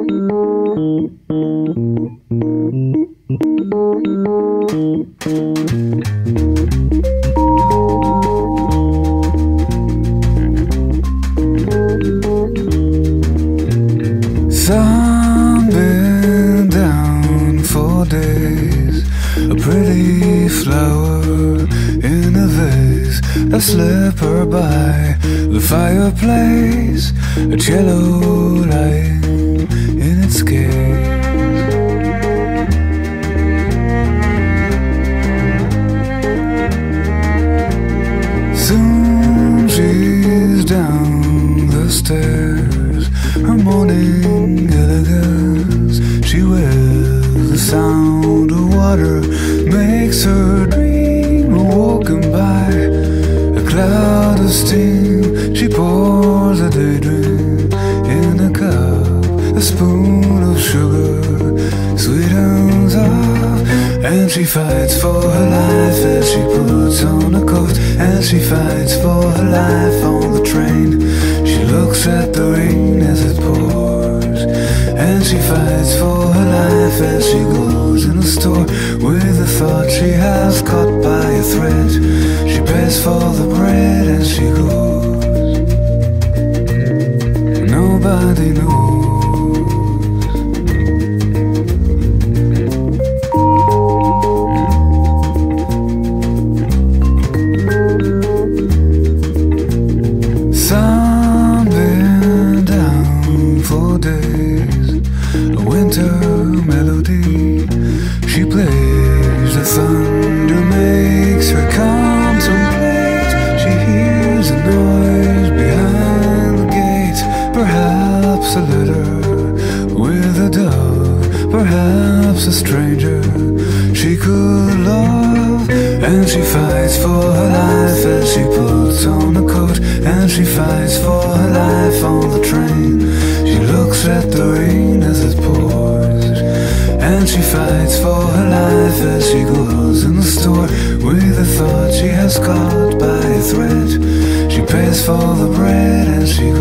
Sun been down for days, a pretty flower in a vase, a slipper by the fireplace, a cello lying in its case. Soon she's down the stairs, her morning elegance she wears. The sound of water makes her dream, walking by a cloud of steam. She pours a daydream in a cup, a spoon of sugar sweetens up, and she fights for her life as she puts on a coat, and she fights for her life on the train. She looks at the rain as it pours, and she fights for her life as she goes in a store with a thought she has caught by a thread. She pays for the bread and she goes. Nobody knows. Sun been down for days, a winter melody she plays. The thunder makes her contemplate. She hears a noise behind the gate, perhaps a letter with a dove, perhaps a stranger she could love. And she fights for her life as she puts on a coat, and she fights for her life on the train. She looks at the rain as it pours, and she fights for her life as she goes in the store with a thought she has caught by a thread. She pays for the bread and she goes.